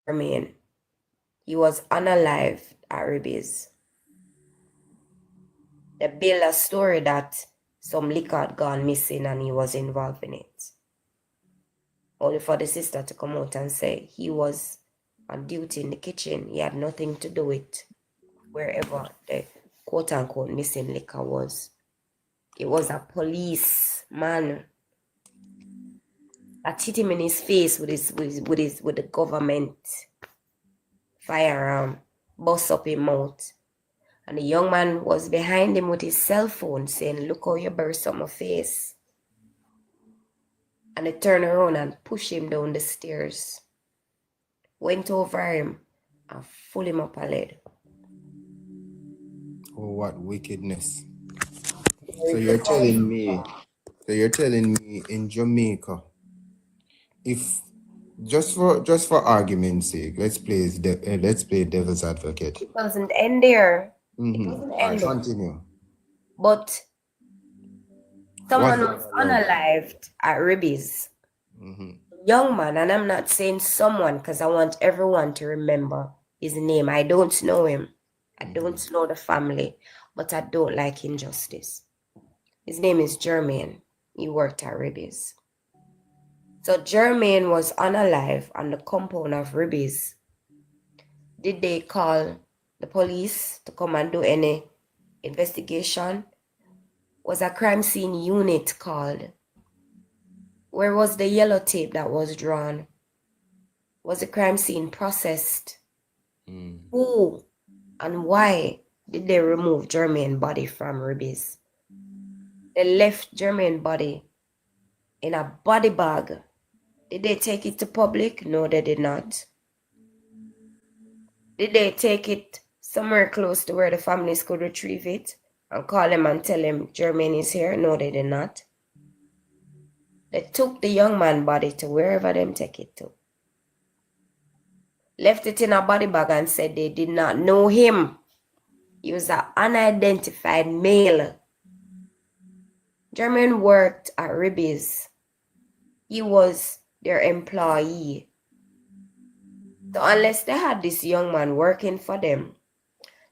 Jermaine. He was unalived at Ribby's. They built a story that some liquor had gone missing and he was involved in it. Only for the sister to come out and say he was on duty in the kitchen. He had nothing to do with wherever the quote-unquote missing liquor was. It was a policeman that hit him in his face with the government firearm, bust up his mouth. And the young man was behind him with his cell phone saying, "Look how you burst up my face." And they turned around and pushed him down the stairs. Went over him and pulled him up a lid. Oh, what wickedness. So you're telling me in Jamaica, if just for argument's sake, let's play devil's advocate. It doesn't end there. Mm-hmm. It doesn't end there. Continue. But someone was unalived at Ribby's. Mm-hmm. Young man, and I'm not saying someone because I want everyone to remember his name. I don't know him. I don't know the family, but I don't like injustice. His name is Jermaine. He worked at Ribby's. So Jermaine was unalive on the compound of Ribby's. Did they call the police to come and do any investigation? Was a crime scene unit called? Where was the yellow tape that was drawn? Was the crime scene processed? Who and why did they remove Jermaine's body from Ribby's? They left Jermaine's body in a body bag. Did they take it to public? No, they did not. Did they take it somewhere close to where the families could retrieve it and call him and tell him Jermaine is here? No, they did not. They took the young man's body to wherever them take it to. Left it in a body bag and said they did not know him. He was an unidentified male. Jermaine worked at Ribby's. He was their employee. So unless they had this young man working for them,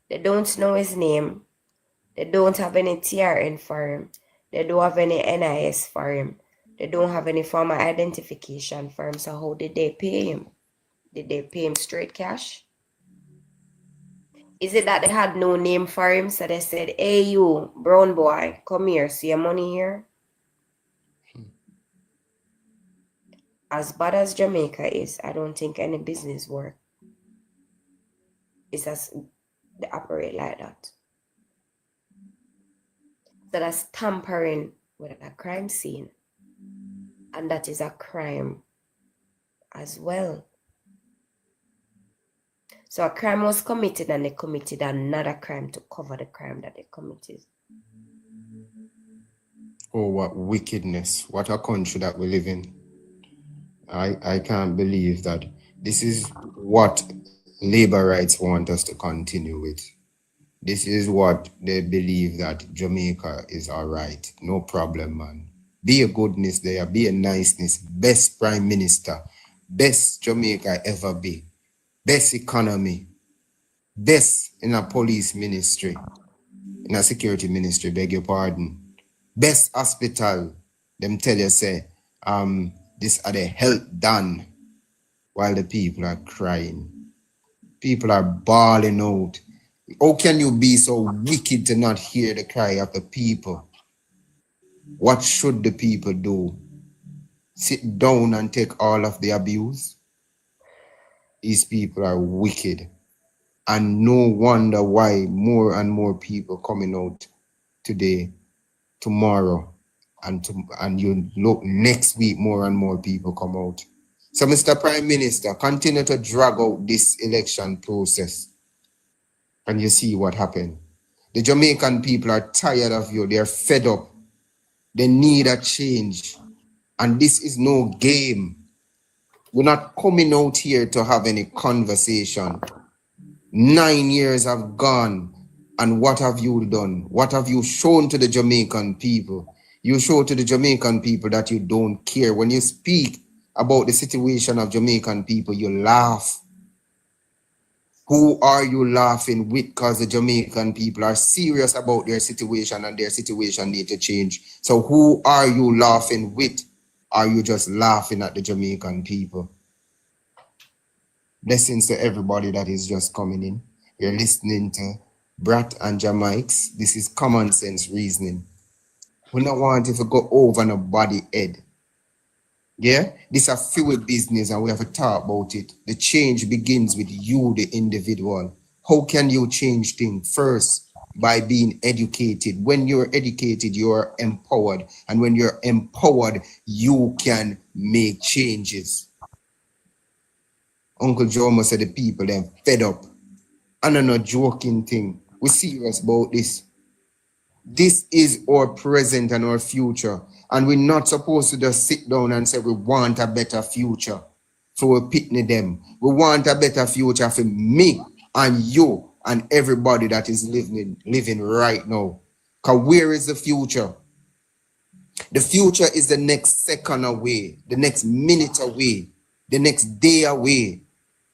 they don't know his name. They don't have any TRN for him. They don't have any NIS for him. They don't have any form of identification for him. So how did they pay him? Did they pay him straight cash? Is it that they had no name for him? So they said, "Hey you, brown boy, come here, see your money here." As bad as Jamaica is, I don't think any business work is as they operate like that. So that's tampering with a crime scene. And that is a crime as well. So a crime was committed and they committed another crime to cover the crime that they committed. Oh, what wickedness. What a country that we live in. I can't believe that this is what labor rights want us to continue with. This is what they believe, that Jamaica is all right. No problem, man. Be a goodness there, be a niceness. Best prime minister, best Jamaica ever be. Best economy, best in a police ministry, in a security ministry, beg your pardon. Best hospital, them tell you say, this are the health done, while the people are crying. People are bawling out. How can you be so wicked to not hear the cry of the people? What should the people do? Sit down and take all of the abuse? These people are wicked. And no wonder why more and more people coming out today, tomorrow, and you look next week, more and more people come out. So Mr. Prime Minister, continue to drag out this election process. And you see what happened. The Jamaican people are tired of you. They're fed up. They need a change. And this is no game. We're not coming out here to have any conversation. 9 years have gone. And what have you done? What have you shown to the Jamaican people? You show to the Jamaican people that you don't care. When you speak about the situation of Jamaican people, you laugh. Who are you laughing with? Because the Jamaican people are serious about their situation and their situation need to change. So who are you laughing with? Are you just laughing at the Jamaican people? Blessings to everybody that is just coming in. You're listening to Brat and Jamaics. This is common sense reasoning. We don't want it to go over nobody head. Yeah, this is a fluid business and we have to talk about it. The change begins with you, the individual. How can you change things? First, by being educated. When you're educated, you're empowered. And when you're empowered, you can make changes. Uncle Jomo said the people then fed up. And I'm not joking thing. We're serious about this. This is our present and our future. And we're not supposed to just sit down and say we want a better future for pitney them. We want a better future for me and you and everybody that is living right now. Because where is the future? The future is the next second away, the next minute away, the next day away,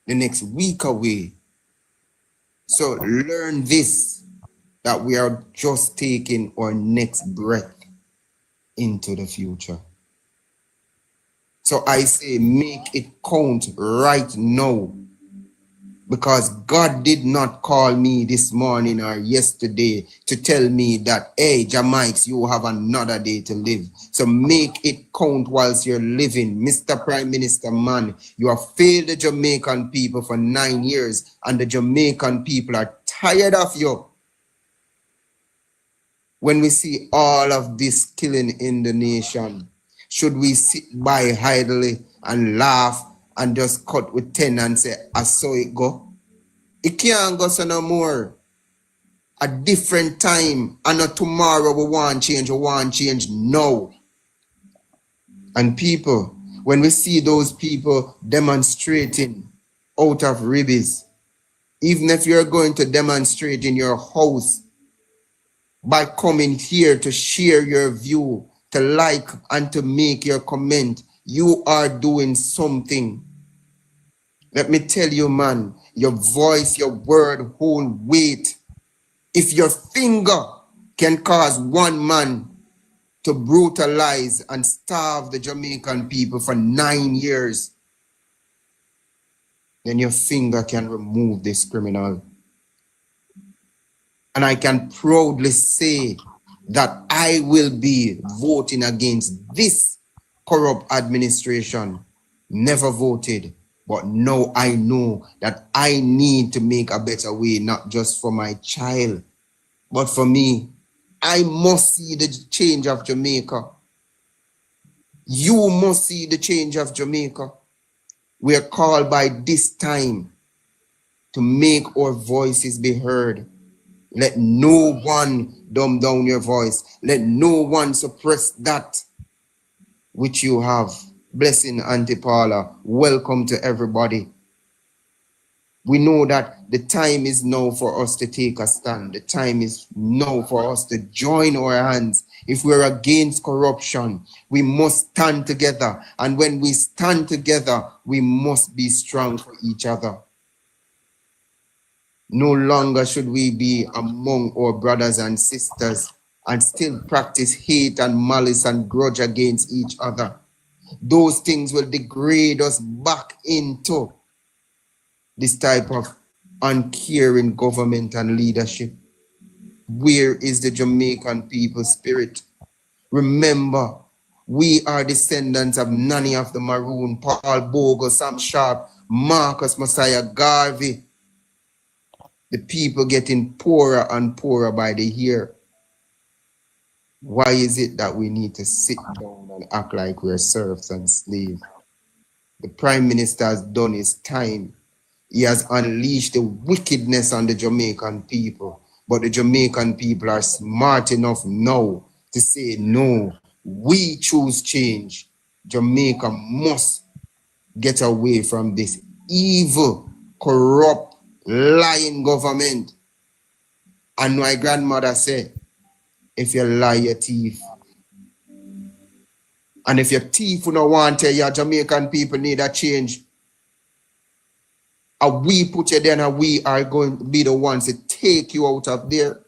the next week away. So learn this, that we are just taking our next breath into the future. So I say, make it count right now. Because God did not call me this morning or yesterday to tell me that, hey, Jamaics, you have another day to live. So make it count whilst you're living. Mr. Prime Minister, man, you have failed the Jamaican people for 9 years and the Jamaican people are tired of you. When we see all of this killing in the nation, should we sit by idly and laugh and just cut with 10 and say, I saw it go? It can't go so no more. A different time and not tomorrow we want change now. And people, when we see those people demonstrating out of ribbies, even if you're going to demonstrate in your house, by coming here to share your view, to like and to make your comment, you are doing something. Let me tell you, man, your voice, your word hold weight. If your finger can cause one man to brutalize and starve the Jamaican people for 9 years, then your finger can remove this criminal. And I can proudly say that I will be voting against this corrupt administration. Never voted, but now I know that I need to make a better way, not just for my child, but for me. I must see the change of Jamaica. You must see the change of Jamaica. We are called by this time to make our voices be heard. Let no one dumb down your voice. Let no one suppress that which you have. Blessing, Auntie Paula. Welcome to everybody. We know that the time is now for us to take a stand. The time is now for us to join our hands. If we're against corruption, we must stand together. And when we stand together, we must be strong for each other. No longer should we be among our brothers and sisters and still practice hate and malice and grudge against each other. Those things will degrade us back into this type of uncaring government and leadership. Where is the Jamaican people's spirit? Remember, we are descendants of Nanny of the Maroon, Paul Bogle, Sam Sharp, Marcus Messiah Garvey. The people getting poorer and poorer by the year. Why is it that we need to sit down and act like we're serfs and slaves? The Prime Minister has done his time. He has unleashed the wickedness on the Jamaican people. But the Jamaican people are smart enough now to say, no, we choose change. Jamaica must get away from this evil, corrupt, lying government. And my grandmother said, if you lie, your thief. And if your thief don't want to, your Jamaican people need a change. And we put you there and we are going to be the ones to take you out of there.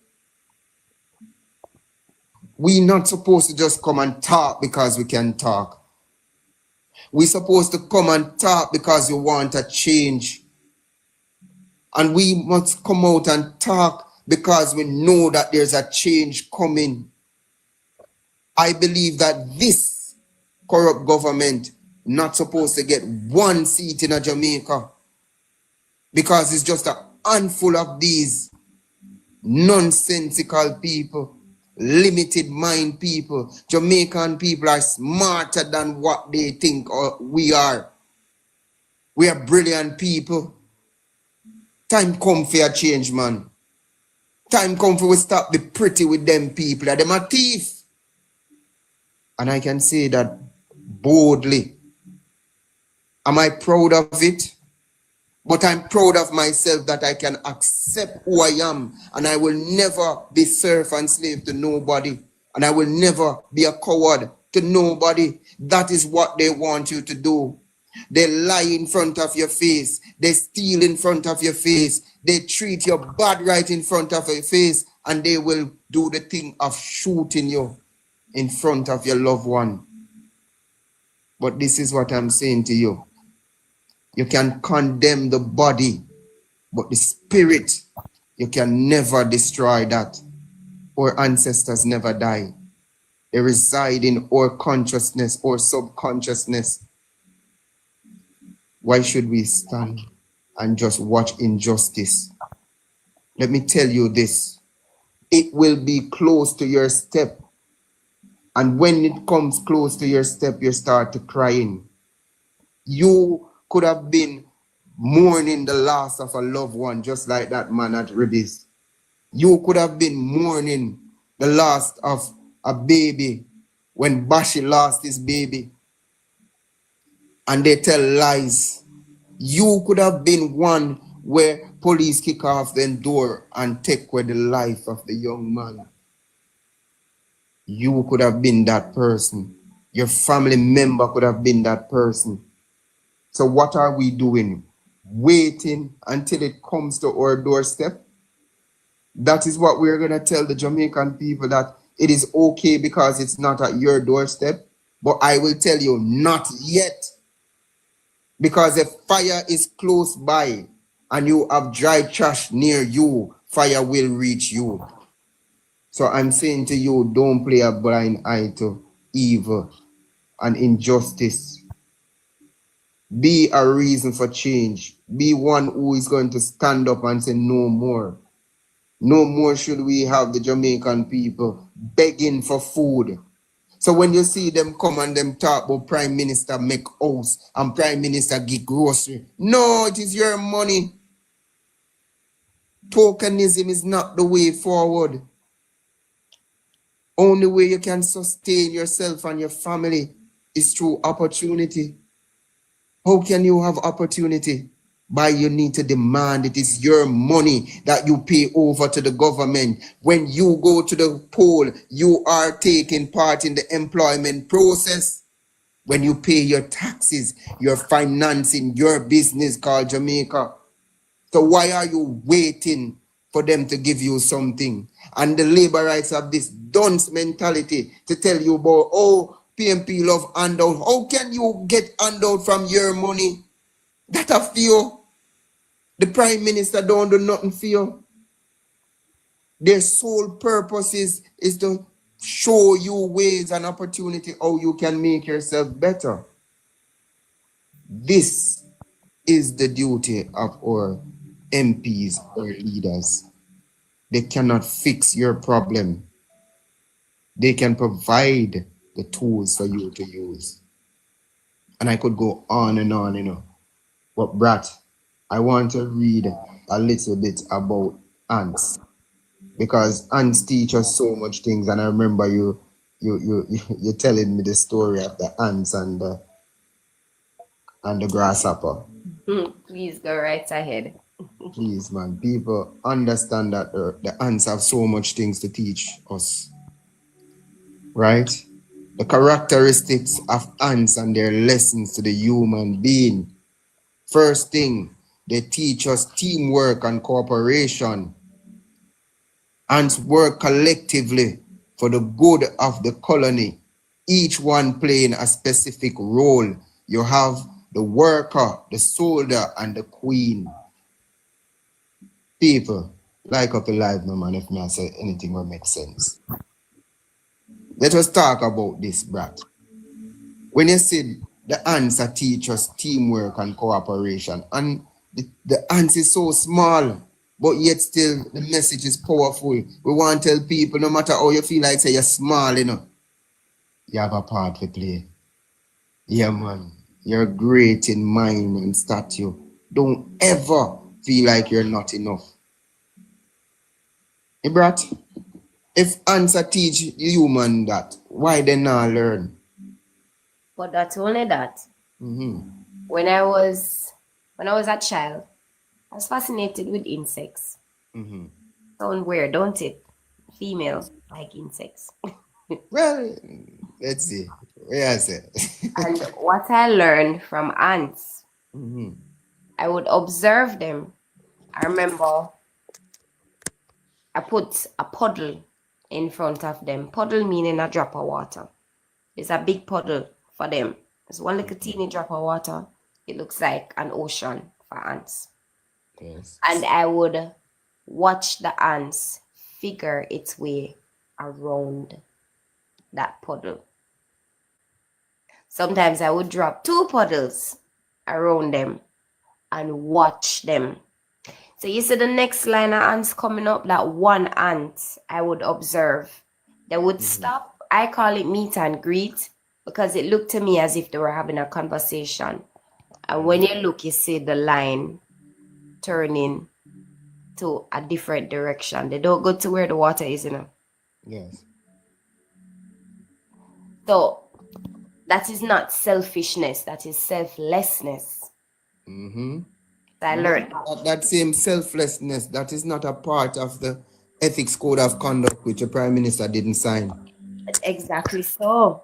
We're not supposed to just come and talk because we can talk. We're supposed to come and talk because we want a change. And we must come out and talk because we know that there's a change coming. I believe that this corrupt government not supposed to get one seat in a Jamaica because it's just a handful of these nonsensical people, limited mind people. Jamaican people are smarter than what they think we are. We are brilliant people. Time come for a change, man. Time come for we stop be pretty with them people. Them are thief. And I can say that boldly. Am I proud of it? But I'm proud of myself that I can accept who I am. And I will never be serf and slave to nobody. And I will never be a coward to nobody. That is what they want you to do. They lie in front of your face. They steal in front of your face. They treat you bad right in front of your face. And they will do the thing of shooting you in front of your loved one. But this is what I'm saying to you. You can condemn the body, but the spirit, you can never destroy that. Our ancestors never die. They reside in our consciousness or subconsciousness. Why should we stand and just watch injustice? Let me tell you this. It will be close to your step. And when it comes close to your step, you start to crying. You could have been mourning the loss of a loved one, just like that man at Ribis. You could have been mourning the loss of a baby when Bashi lost his baby. And they tell lies. You could have been one where police kick off the door and take away the life of the young man. You could have been that person. Your family member could have been that person. So what are we doing? Waiting until it comes to our doorstep? That is what we're going to tell the Jamaican people, that it is okay because it's not at your doorstep. But I will tell you, not yet. Because if fire is close by and you have dry trash near you, fire will reach you. So I'm saying to you, don't play a blind eye to evil and injustice. Be a reason for change. Be one who is going to stand up and say no more. No more should we have the Jamaican people begging for food. So when you see them come and them talk about Prime Minister make house and Prime Minister give grocery. No, it is your money. Tokenism is not the way forward. Only way you can sustain yourself and your family is through opportunity. How can you have opportunity? By you need to demand. It is your money that you pay over to the government. When you go to the poll, you are taking part in the employment process. When you pay your taxes, you're financing your business called Jamaica. So why are you waiting for them to give you something? And the labor rights have this dunce mentality to tell you about, oh, PMP love handout. How can you get handout from your money? That a few. The Prime Minister don't do nothing for you. Their sole purpose is to show you ways and opportunity how you can make yourself better. This is the duty of our MPs or leaders. They cannot fix your problem. They can provide the tools for you to use. And I could go on and on, But Brat, I want to read a little bit about ants, because ants teach us so much things. And I remember you telling me the story of the ants and the grasshopper. Please go right ahead. Please, man, people understand that the ants have so much things to teach us, right? The characteristics of ants and their lessons to the human being. First thing, They teach us teamwork and cooperation and work collectively for the good of the colony, each one playing a specific role. You have the worker, the soldier, and the queen. People, like up alive, no man, if me I say anything will make sense. Let us talk about this, brat. When you see the answer teach us teamwork and cooperation, and the answer is so small, but yet still the message is powerful. We want to tell people, no matter how you feel like say you're small, you have a part to play. Yeah, man. You're great in mind and stature. Don't ever feel like you're not enough. Hey, brat, if answer teach human that, why they not learn? But not only that, Mm-hmm. when I was a child, I was fascinated with insects. Mm-hmm. Sound weird, don't it? Females like insects. Well, let's see. Yes. And what I learned from ants, Mm-hmm. I would observe them. I remember I put a puddle in front of them. Puddle meaning a drop of water. It's a big puddle for them. It's one little teeny drop of water. It looks like an ocean for ants. Yes. And I would watch the ants figure its way around that puddle. Sometimes I would drop 2 puddles around them and watch them. So you see the next line of ants coming up, that one ant I would observe. They would stop. I call it meet and greet because it looked to me as if they were having a conversation. And when you look, you see the line turning to a different direction. They don't go to where the water is. Yes. So that is not selfishness, that is selflessness. Mm-hmm. I learned That same selflessness, that is not a part of the ethics code of conduct which the Prime Minister didn't sign. that. Exactly so.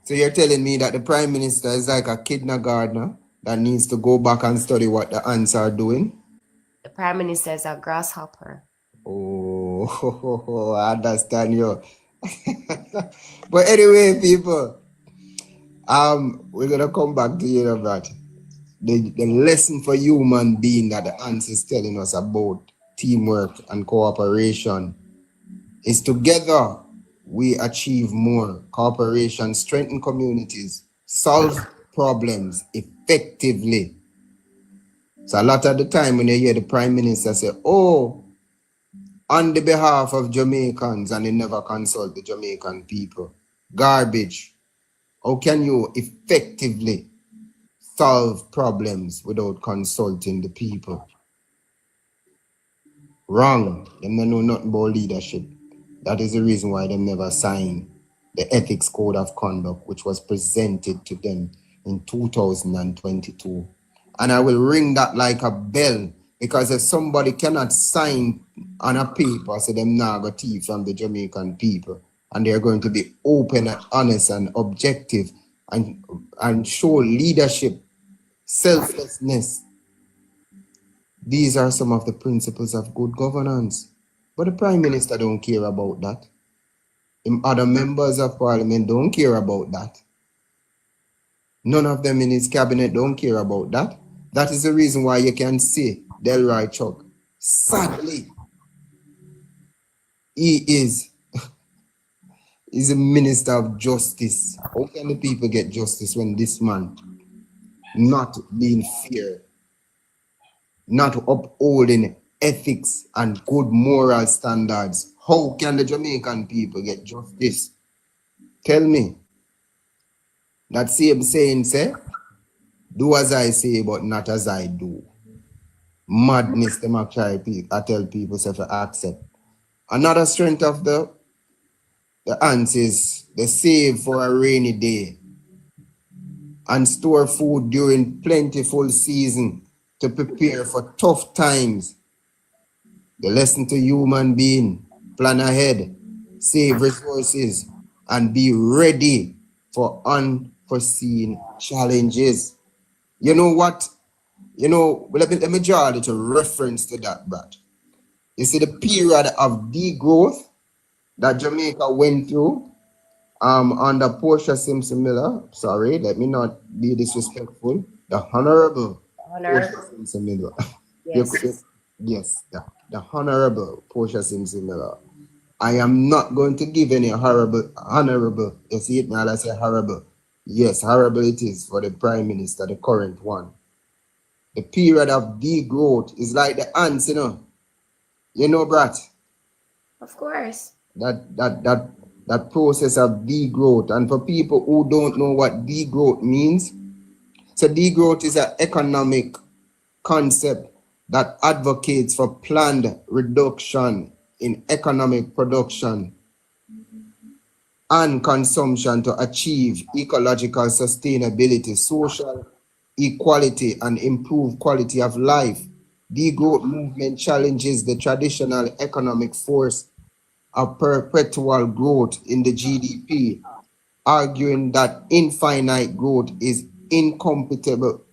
So you're telling me that the Prime Minister is like a kindergartner that needs to go back and study what the ants are doing? The Prime Minister is a grasshopper. Oh, I understand you. But anyway, people, we're gonna come back to that. The lesson for human being that the ants is telling us about teamwork and cooperation is together we achieve more. Cooperation strengthen communities, solve problems effectively. So a lot of the time when you hear the Prime Minister say, oh, on the behalf of Jamaicans, and they never consult the Jamaican people. Garbage. How can you effectively solve problems without consulting the people? Wrong. Them don't know nothing about leadership. That is the reason why they never signed the Ethics Code of Conduct, which was presented to them in 2022. And I will ring that like a bell, because if somebody cannot sign on a paper, so them now go thief from the Jamaican people, and they're going to be open and honest and objective and show leadership, selflessness. These are some of the principles of good governance. But the Prime Minister don't care about that. Other members of Parliament don't care about that. None of them in his cabinet don't care about that. That is the reason why you can see Delroy Chuck. Sadly, he is a minister of justice. How can the people get justice when this man not being fair, not upholding ethics and good moral standards? How can the Jamaican people get justice? Tell me. That same saying say, do as I say, but not as I do. Madness, them I tell people say to accept. Another strength of the ants is they save for a rainy day and store food during plentiful season to prepare for tough times. The lesson to human being, plan ahead, save resources, and be ready for unforeseen challenges. You know what? You know, let me draw a little reference to that, Brad. You see the period of degrowth that Jamaica went through under Portia Simpson Miller. Sorry, let me not be disrespectful. The Honorable Portia Honorable. Simpson Miller. Yes. Yes, the Honorable Portia Simpson Miller. I am not going to give any honorable. You see it now, I say horrible. Yes, horrible it is for the Prime Minister, the current one. The period of degrowth is like the ants, you know. You know, Brat, Of course. that process of degrowth. And for people who don't know what degrowth means, so degrowth is an economic concept that advocates for planned reduction in economic production and consumption to achieve ecological sustainability, social equality, and improve quality of life. The growth movement challenges the traditional economic force of perpetual growth in the GDP, arguing that infinite growth is incompatible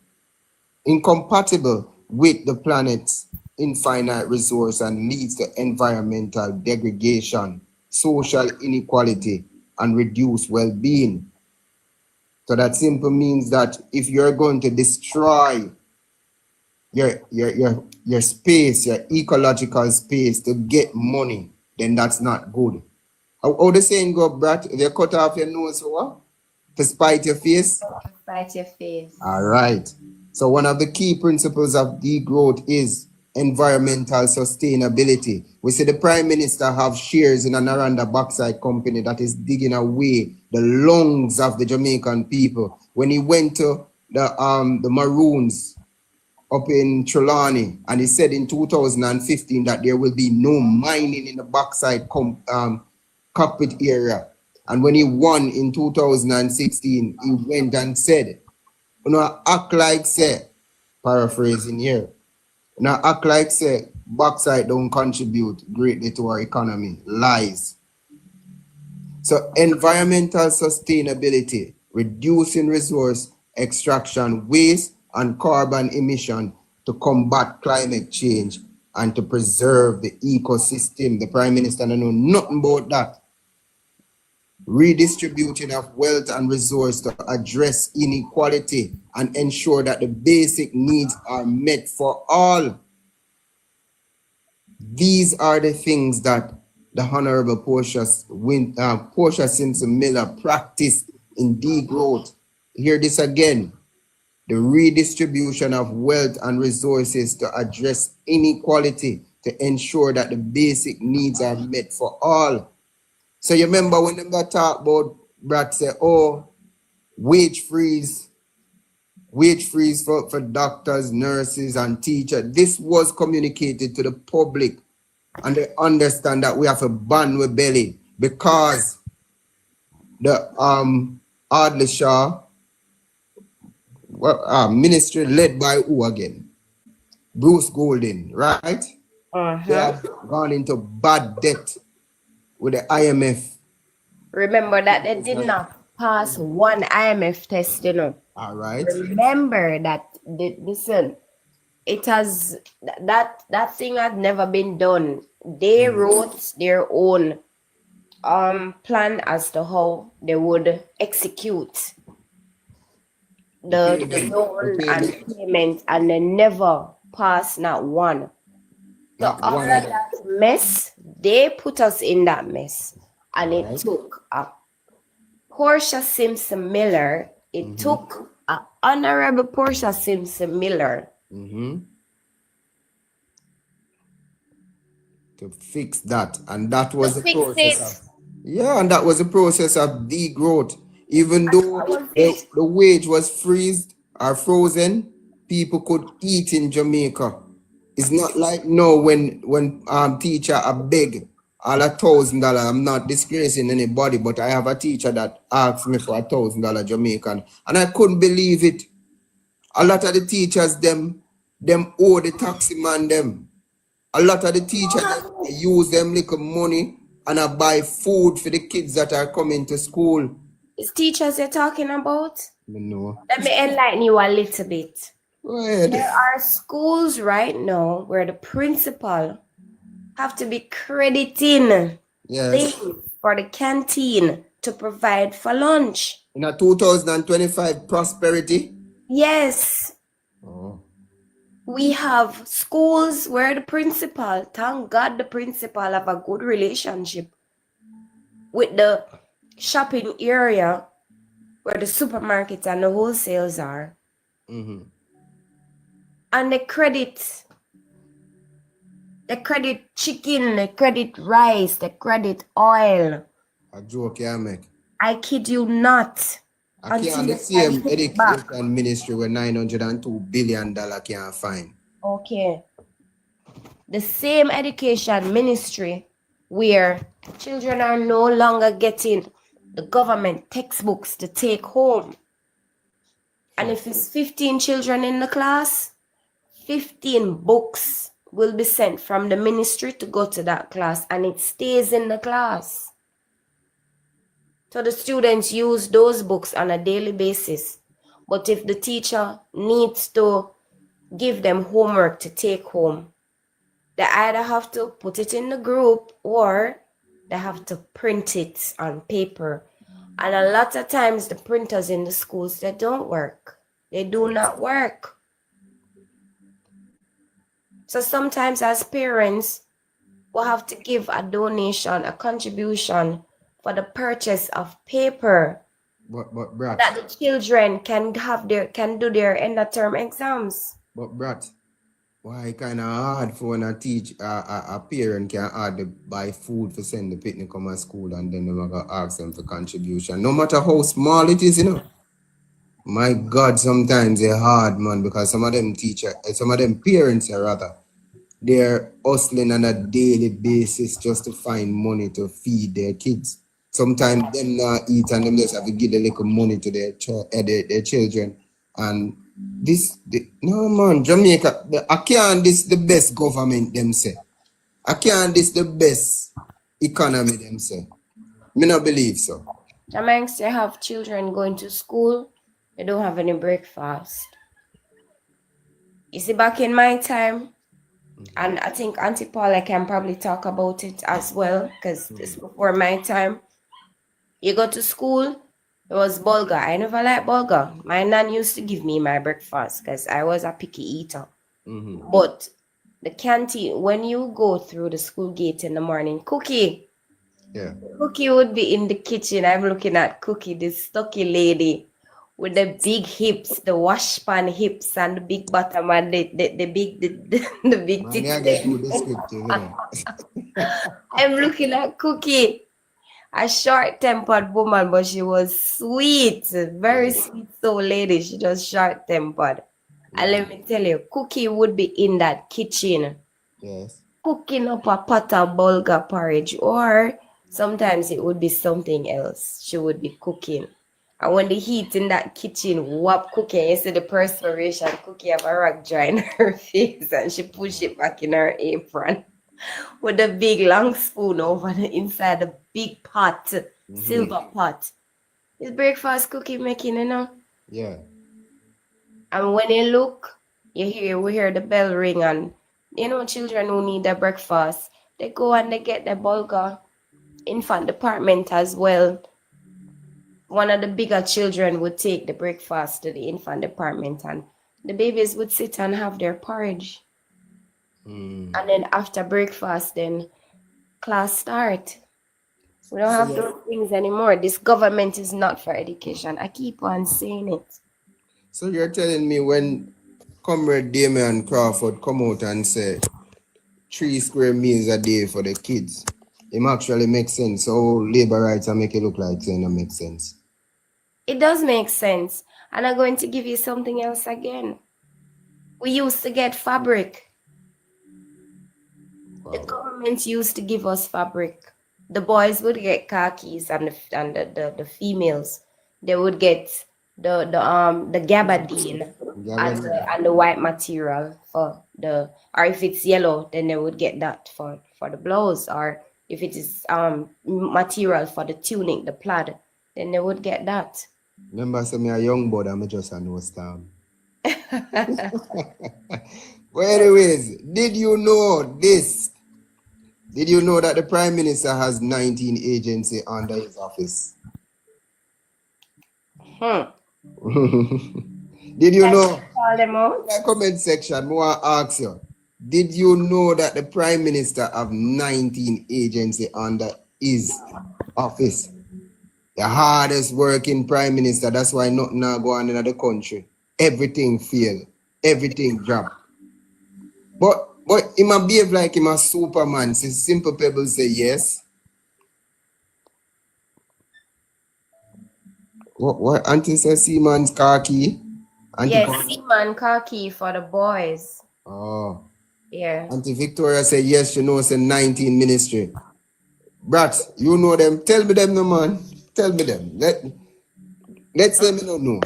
with the planet's infinite resource and leads to environmental degradation, social inequality, and reduced well-being. So that simply means that if you're going to destroy your space, your ecological space to get money, then that's not good. How the saying go, Brat? If you cut off your nose for what? To spite your face? Fight your face. All right. So one of the key principles of degrowth is environmental sustainability. We see the Prime Minister have shares in an Aranda bauxite company that is digging away the lungs of the Jamaican people. When he went to the Maroons up in Trelawney, and he said in 2015 that there will be no mining in the bauxite cockpit area. And when he won in 2016, he went and said, you know, act like say, paraphrasing here, you know, act like say, bauxite don't contribute greatly to our economy. Lies. So environmental sustainability, reducing resource extraction, waste, and carbon emission to combat climate change and to preserve the ecosystem. The Prime Minister don't know nothing about that. Redistributing of wealth and resource to address inequality and ensure that the basic needs are met for all. These are the things that the Honorable Portia Simpson Miller practiced in degrowth. Hear this again. The redistribution of wealth and resources to address inequality to ensure that the basic needs are met for all. So you remember when them got talk about Brad say, oh, wage freeze for doctors, nurses, and teachers. This was communicated to the public, and they understand that we have a ban with belly because the Adley Shaw ministry led by who again? Bruce Golding, right? They have gone into bad debt with the IMF. Remember that they did not pass one IMF test, you know. All right. Remember that, listen, it has, that thing has never been done. They wrote their own plan as to how they would execute the loan and payment, and they never passed not one. So Not all one of of them. that mess, they put us in that mess. And it took a Portia Simpson Miller, it took a Honorable Portia Simpson Miller to fix that. And that to was the fix process it. of, and that was the process of degrowth. Even though That was it. the wage was freezed or frozen, people could eat in Jamaica. It's not like no when teacher I beg all $1,000. I'm not disgracing anybody, but I have a teacher that asked me for $1,000 Jamaican, and I couldn't believe it. A lot of the teachers them owe the taxi man them. A lot of the teachers use them little money and I buy food for the kids that are coming to school. It's teachers you're talking about? You know. Let me enlighten you a little bit. Go ahead. There are schools right now where the principal have to be crediting Yes. things for the canteen to provide for lunch. In a 2025 prosperity. Yes, Oh. we have schools where the principal, thank God the principal have a good relationship with the shopping area where the supermarkets and the wholesales are. Mm-hmm. And they credit chicken, they credit rice, they credit oil. A joke you make. I kid you not. I Until can't the you can same hit back. education ministry with $902 billion can't find. Okay. The same education ministry where children are no longer getting the government textbooks to take home. And if it's 15 children in the class, 15 books will be sent from the ministry to go to that class, and it stays in the class. So the students use those books on a daily basis. But if the teacher needs to give them homework to take home, they either have to put it in the group or they have to print it on paper. And a lot of times the printers in the schools, they don't work. They do not work. So sometimes as parents, we'll have to give a donation, a contribution for the purchase of paper But brat. that the children can do their end of term exams. But brat, why kind of hard for when a parent can hard to buy food for send the picnic come to school and then they're gonna ask them for contribution. No matter how small it is, My God, sometimes they're hard, man, because some of them parents rather, they're hustling on a daily basis just to find money to feed their kids. Sometimes them not eat and them just have to give a little money to their children. And no man, Jamaica, I can't this the best government them say. I can't this the best economy them say. Me not believe so. Jamaica, they have children going to school, they don't have any breakfast. You see, back in my time, and I think Auntie Paula can probably talk about it as well, because it's before my time. You go to school, it was bulgur. I never liked bulgur. My nan used to give me my breakfast because I was a picky eater. But the canteen, when you go through the school gate in the morning, Cookie would be in the kitchen. I'm looking at Cookie, this stocky lady with the big hips, the wash pan hips, and the big bottom and the big tits. I'm looking at Cookie, a short-tempered woman, but she was sweet, very sweet soul lady. She just short-tempered. And let me tell you, Cookie would be in that kitchen, cooking up a pot of bulgur porridge, or sometimes it would be something else she would be cooking. And when the heat in that kitchen whop Cookie, you see the perspiration, Cookie have a rag dry in her face and she push it back in her apron with a big long spoon over the inside the big pot, silver pot. It's breakfast Cookie making, Yeah. And when you look, we hear the bell ring, and children who need their breakfast, they go and they get their bulgur. Infant department as well. One of the bigger children would take the breakfast to the infant department, and the babies would sit and have their porridge. And then after breakfast, then class start. We don't have those things anymore. This government is not for education. I keep on saying it. So you're telling me when Comrade Damian Crawford come out and say 3 square meals a day for the kids, it actually makes sense. So labor rights make it look like saying it makes sense. It does make sense. And I'm going to give you something else again. We used to get fabric. Wow. The government used to give us fabric. The boys would get khakis, and the females, they would get the gabardine and the white material for the, or if it's yellow, then they would get that for the blouse, or if it is material for the tunic, the plaid, then they would get that. Remember, so me a young boy, I'm just a no storm. Well, anyways, did you know this? Did you know that the Prime Minister has 19 agencies under his office? Hmm. Did you Can you know? call them In out? the comment section, I want to ask you, did you know that the Prime Minister have 19 agencies under his office? The hardest working Prime Minister, that's why nothing now go on in the country. Everything fail. Everything drop. But he might behave like him a Superman. So simple people say yes. What Auntie says Seaman's car key? Auntie Yes, Seaman khaki for the boys. Oh. Yeah. Auntie Victoria said yes, she knows in 19 ministry. Brats, you know them. Tell me them no man. Tell me them. Let's say me no know.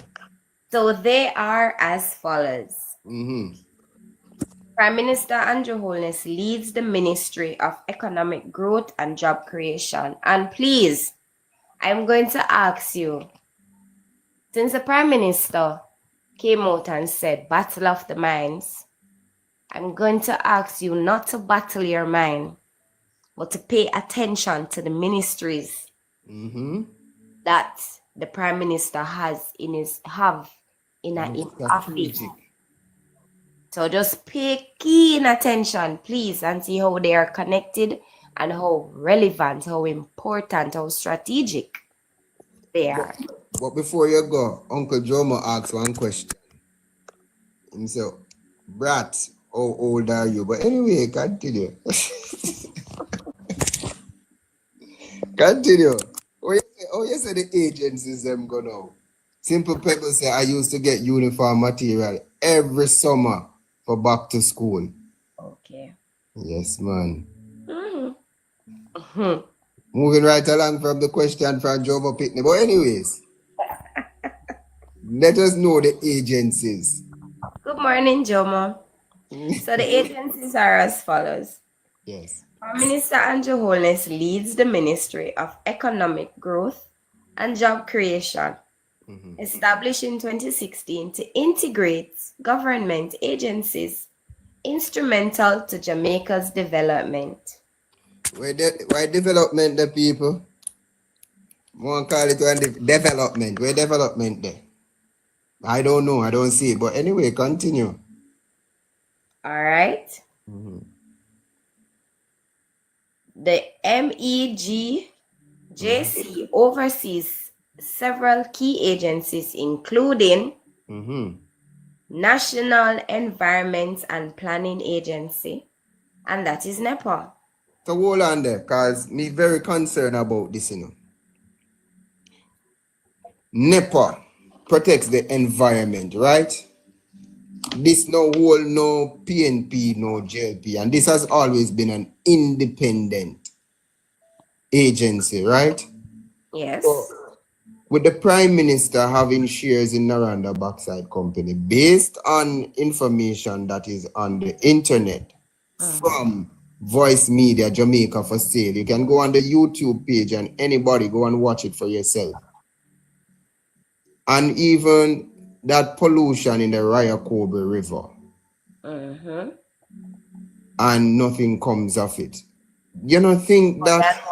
So they are as follows. Mm-hmm. Prime Minister Andrew Holness leads the Ministry of Economic Growth and Job Creation. And please, I'm going to ask you, since the Prime Minister came out and said battle of the minds, I'm going to ask you not to battle your mind, but to pay attention to the ministries Mm-hmm. that the Prime Minister has in his office. Strategic. So just pay keen attention, please, and see how they are connected and how relevant, how important, how strategic they are. But before you go, Uncle Jomo asks one question. Himself, Brat, how old are you? But anyway, continue. Continue. You say the agencies them go now? Simple people say I used to get uniform material every summer for back to school. Okay. Yes, man. Mhm. Mhm. Moving right along from the question from Jomo Pitney. But anyways, let us know the agencies. Good morning, Jomo. So the agencies are as follows. Yes. Prime Minister Andrew Holness leads the Ministry of Economic Growth and Job Creation, established in 2016 to integrate government agencies instrumental to Jamaica's development. Why development the people? One call it development. Where development there? I don't know. I don't see it. But anyway, continue. All right. The MEGJC oversees several key agencies, including National Environment and Planning Agency, and that is NEPA. So hold on there, cause me very concerned about this, NEPA protects the environment, right? This no whole no PNP, no JLP, and this has always been an independent agency, right? Yes. So, with the Prime Minister having shares in Naranda Backside Company, based on information that is on the internet from Voice Media Jamaica for sale, you can go on the YouTube page and anybody go and watch it for yourself. And even that pollution in the Ryakobe River, and nothing comes of it. You don't think that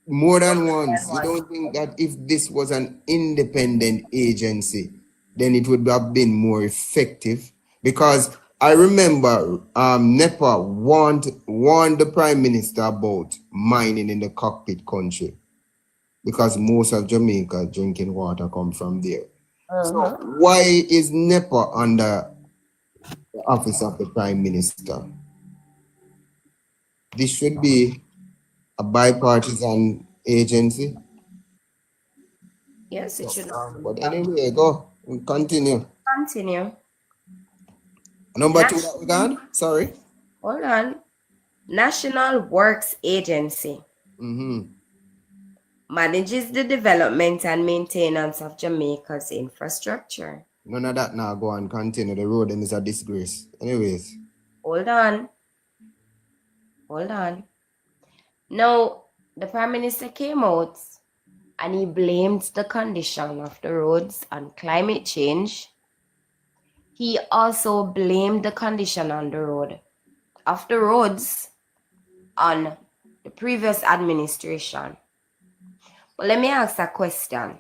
more than once, you don't think that if this was an independent agency, then it would have been more effective? Because I remember NEPA warned the Prime Minister about mining in the cockpit country, because most of Jamaica drinking water come from there. So why is NEPA under the office of the Prime Minister? This should be a bipartisan agency. Yes, it should. But anyway, go. We continue. Continue. Number two that we got? Sorry. Hold on. National Works Agency manages the development and maintenance of Jamaica's infrastructure. None of that now. Go and continue. The road is a disgrace. Anyways. Hold on. Hold on. Now, the Prime Minister came out and he blamed the condition of the roads on climate change. He also blamed the condition on the road of the roads on the previous administration. But let me ask a question.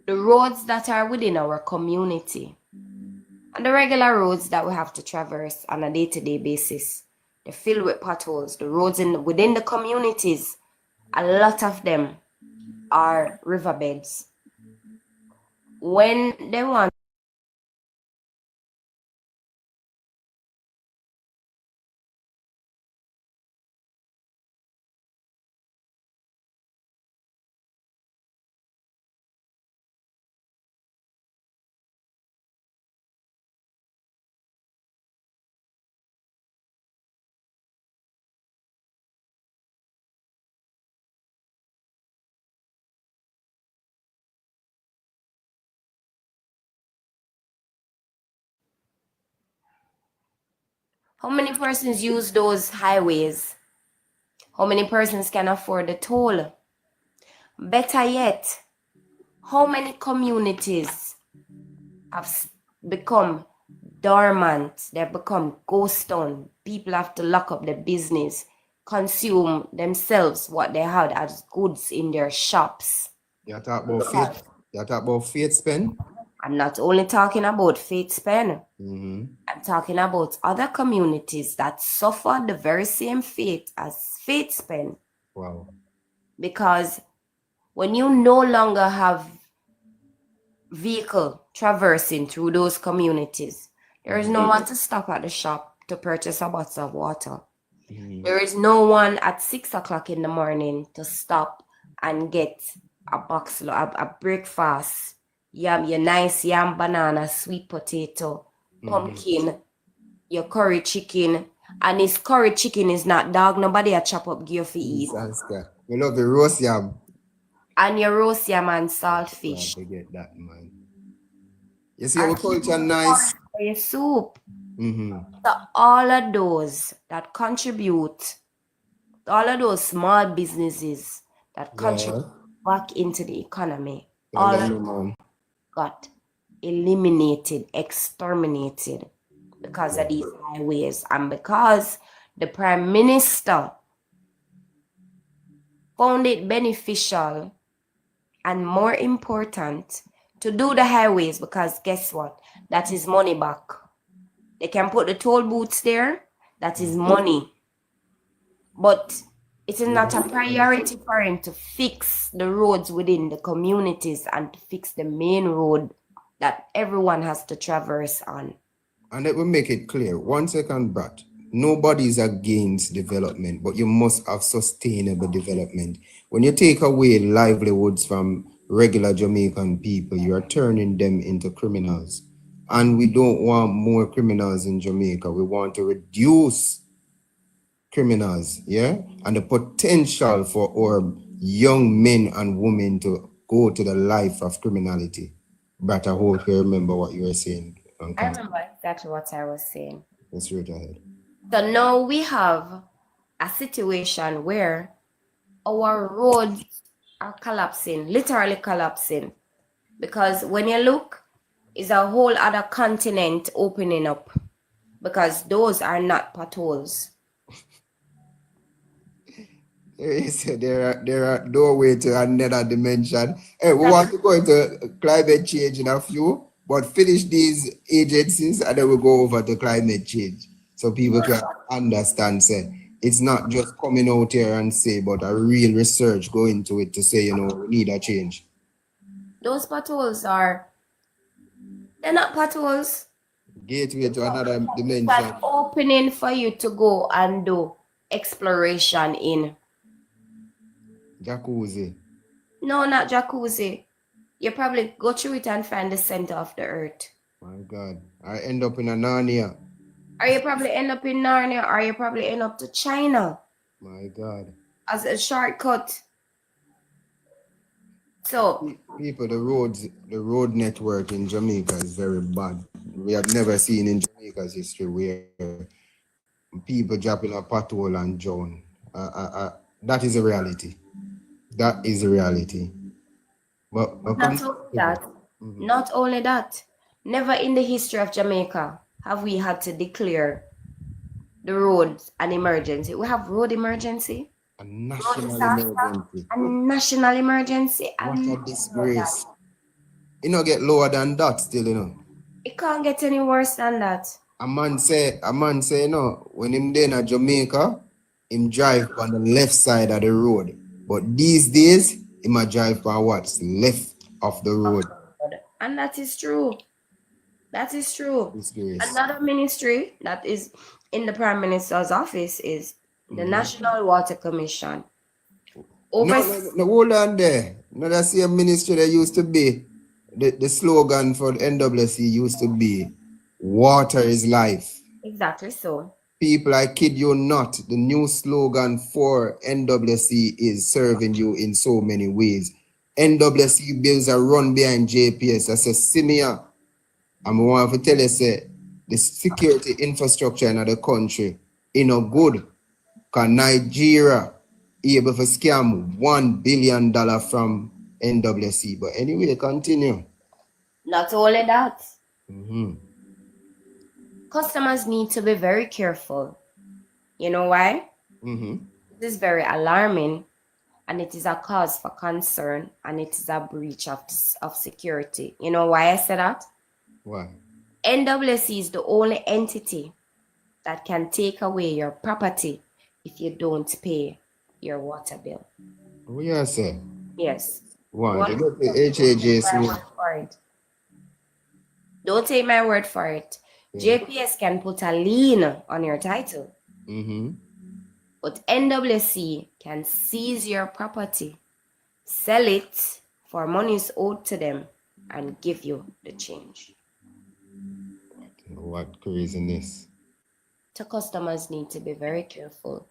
The roads that are within our community and the regular roads that we have to traverse on a day-to-day basis, they're filled with potholes. The roads within the communities, a lot of them are riverbeds. When they want how many persons use those highways? How many persons can afford the toll? Better yet, how many communities have become dormant? They've become ghost town. People have to lock up their business, consume themselves what they had as goods in their shops. You talk about faith. You talk about faith spend. I'm not only talking about Faith Spen. Mm-hmm. I'm talking about other communities that suffer the very same fate as Faith Spen. Wow. Because when you no longer have vehicle traversing through those communities, there is no one to stop at the shop to purchase a bottle of water. Mm-hmm. There is no one at 6 o'clock in the morning to stop and get a box, a breakfast, yam, your nice yam, banana, sweet potato, pumpkin, your curry chicken. And this curry chicken is not dog, nobody a chop up gear for eat. We love the roast yam. And your roast yam and Glad saltfish. to get that, man. You see our culture nice. For your soup. Mm-hmm. So all of those that contribute, all of those small businesses that contribute back into the economy, all of them got eliminated, exterminated because of these highways and because the Prime Minister found it beneficial and more important to do the highways because guess what? That is money back. They can put the toll booths there. That is money. But it is not a priority for him to fix the roads within the communities and to fix the main road that everyone has to traverse on. And let me make it clear. 1 second, Brad. Nobody is against development, but you must have sustainable development. When you take away livelihoods from regular Jamaican people, you are turning them into criminals. And we don't want more criminals in Jamaica. We want to reduce criminals, yeah? And the potential for our young men and women to go to the life of criminality. But I hope you remember what you were saying. I remember exactly what I was saying. Let's read ahead. So now we have a situation where our roads are collapsing, literally collapsing. Because when you look, is a whole other continent opening up. Because those are not potholes. There are doorway to another dimension. Hey, we want to go into climate change in a few, but finish these agencies and then we'll go over to climate change. So people can understand, say, it's not just coming out here and say, but a real research go into it to say, we need a change. Those potholes they're not potholes. Gateway to another dimension. It's an opening for you to go and do exploration in. Jacuzzi. No, not jacuzzi. You probably go through it and find the center of the earth. My God. I end up in a Narnia. Or you probably end up in Narnia, or you probably end up to China. My God. As a shortcut. So people, the road network in Jamaica is very bad. We have never seen in Jamaica's history where people drop in a pothole and drown. That is a reality. That is a reality. But not only that, Not only that, never in the history of Jamaica have we had to declare the roads an emergency. We have road emergency, A road national disaster, emergency. a national emergency. What And a disgrace. You know, get lower than that still, you know. it can't get any worse than that. A man say, you know, when him there in Jamaica, him drive on the left side of the road. But these days, him a drive on what's left of the road. And that is true. That is true. Disgrace. Another ministry that is in the Prime Minister's office is the National Water Commission. No, no, hold on there. No, that's the ministry that used to be. The slogan for the NWC used to be, water is life. Exactly so. People, I kid you not, the new slogan for NWC is serving you in so many ways. NWC bills are run behind JPS. I say, see me here. And I want to tell you, say, the security infrastructure in the country is not good. Because Nigeria able to scam $1 billion from NWC. But anyway, continue. Not only that, customers need to be very careful. You know why? This is very alarming, and it is a cause for concern, and it is a breach of security. You know why I say that? Why? NWC is the only entity that can take away your property if you don't pay your water bill. What you say? Yes. Why? You got the HAJC. Don't take my word for it. JPS can put a lien on your title. But NWC can seize your property, sell it for monies owed to them, and give you the change. What craziness. So customers need to be very careful.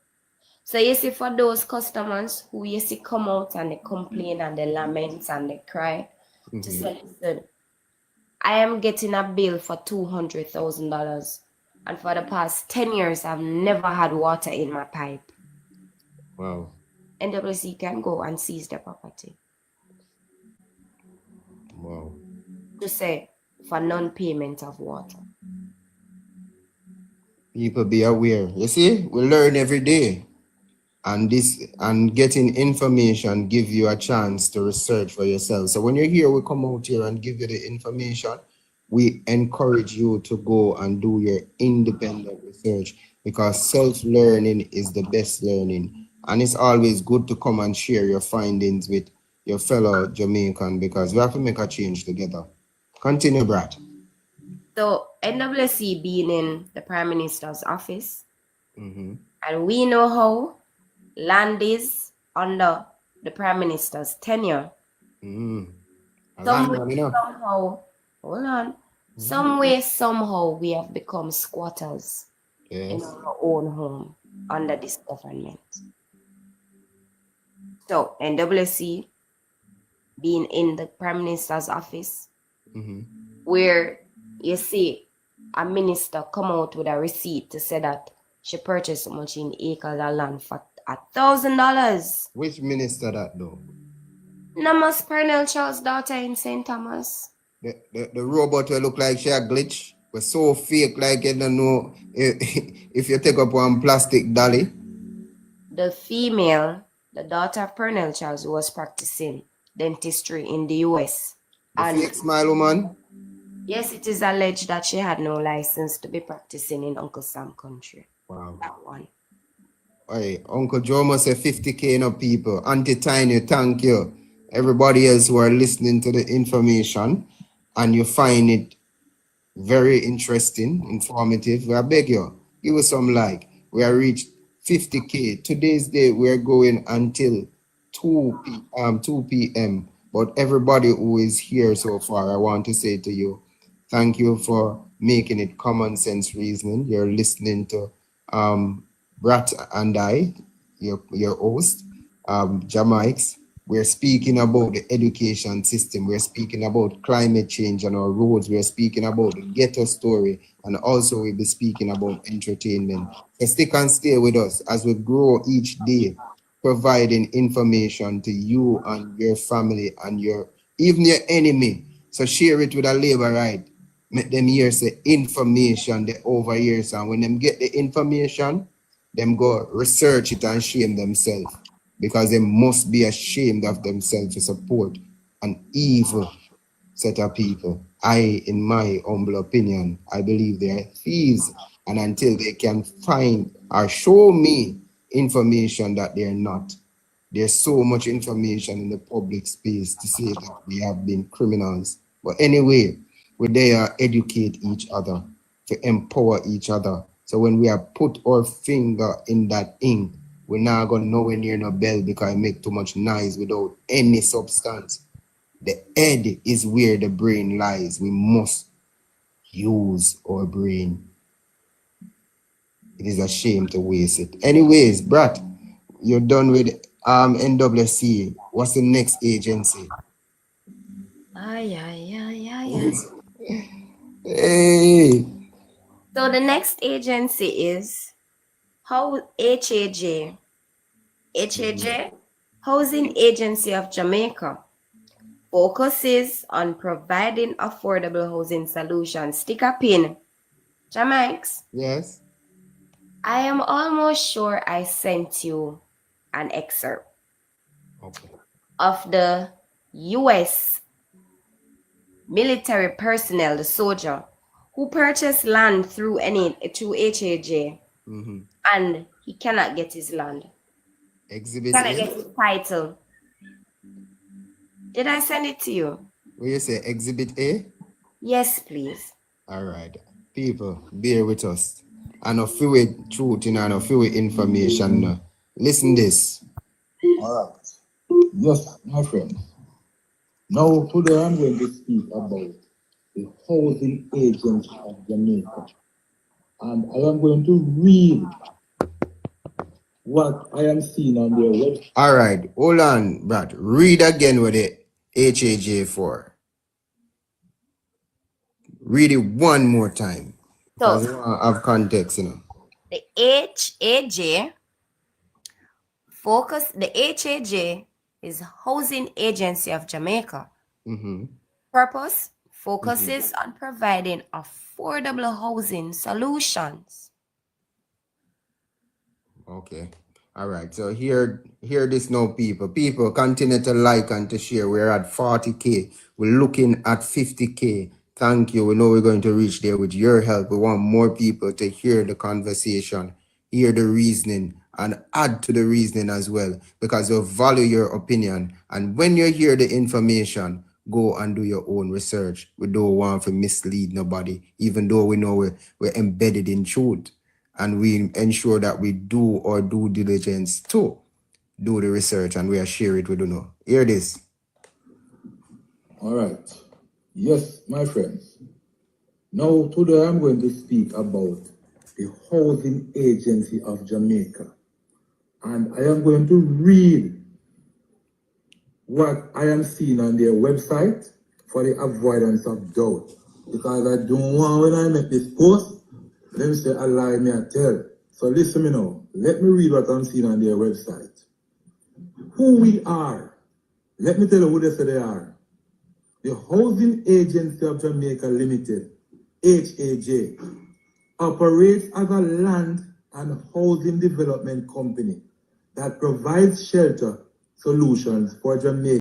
So you see, for those customers who you see come out and they complain and they lament and they cry, to say, listen, I am getting a bill for $200,000, and for the past 10 years, I've never had water in my pipe. Wow. NWC can go and seize the property. Wow. To say, for non-payment of water. People be aware. You see, we learn every day. And getting information give you a chance to research for yourself. So when you're here, we come out here and give you the information. We encourage you to go and do your independent research, because self-learning is the best learning. And it's always good to come and share your findings with your fellow Jamaican, because we have to make a change together. Continue, Brad. So NWC being in the Prime Minister's office, and we know how land is under the Prime Minister's tenure. Some way, somehow we have become squatters in our own home under this government. So NWC being in the Prime Minister's office, where you see a minister come out with a receipt to say that she purchased so much in acres of land for $1,000. Which minister that though? Namas Pernell Charles' daughter in St. Thomas. The robot will look like she a glitch. Was so fake, like you don't know if you take up one plastic dolly. The female, the daughter of Pernell Charles, who was practicing dentistry in the US. The fake smile woman? Yes, it is alleged that she had no license to be practicing in Uncle Sam country. Wow. That one. Hey, Uncle Joe must say 50K no people. Auntie Tiny, thank you. Everybody else who are listening to the information and you find it very interesting, informative, I beg you, give us some like. We have reached 50K. Today's day, we are going until 2 p.m. But everybody who is here so far, I want to say to you, thank you for making it common sense reasoning. You're listening to Brat and I, your host, Jamaics. We're speaking about the education system. We're speaking about climate change on our roads. We're speaking about the ghetto story. And also we'll be speaking about entertainment. So stick and stay with us as we grow each day, providing information to you and your family and even your enemy, So share it with a labor right. Make them hear say information they over here. And when them get the information, them go research it and shame themselves. Because they must be ashamed of themselves to support an evil set of people. In my humble opinion, I believe they are thieves. And until they can find or show me information that they're not, there's so much information in the public space to say that we have been criminals. But anyway, we're there to educate each other, to empower each other. So when we have put our finger in that ink, we're not going to nowhere near no bell because it make too much noise without any substance. The head is where the brain lies. We must use our brain. It is a shame to waste it. Anyways, Brat, you're done with NWC. What's the next agency? Hey. So the next agency is HAJ. HAJ, Housing Agency of Jamaica, focuses on providing affordable housing solutions. Stick a pin. Jamaics. Yes. I am almost sure I sent you an excerpt of the U.S. military personnel, the soldier, who purchased land through HAJ, and he cannot get his land. Exhibit Cannot A? get his title. Did I send it to you? What you say, Exhibit A? Yes, please. All right. People, bear with us. And a few with truth and a few with information. Listen this. All right. Yes, my friend. Now today I'm going to speak about the housing agents of Jamaica. And I am going to read what I am seeing on their website. All right. Hold on, Brad. Read again what the HAJ for. Read it one more time. Because we want to have context, you know. The HAJ is Housing Agency of Jamaica. Purpose focuses on providing affordable housing solutions. Okay. All right. So hear this now, people. People, continue to like and to share. We're at 40K. We're looking at 50K. Thank you. We know we're going to reach there with your help. We want more people to hear the conversation, hear the reasoning, and add to the reasoning as well, because we value your opinion. And when you hear the information, go and do your own research. We don't want to mislead nobody, even though we know we're embedded in truth. And we ensure that we do our due diligence to do the research, and we share it with you know. Hear this. All right. Yes, my friends. Now today I'm going to speak about the Housing Agency of Jamaica. And I am going to read what I am seeing on their website for the avoidance of doubt. Because I don't want, when I make this post, let me say a lie, me I tell. So listen me now. Let me read what I'm seeing on their website. Who we are. Let me tell you who they say they are. The Housing Agency of Jamaica Limited, HAJ, operates as a land and housing development company that provides shelter solutions for Jamaica.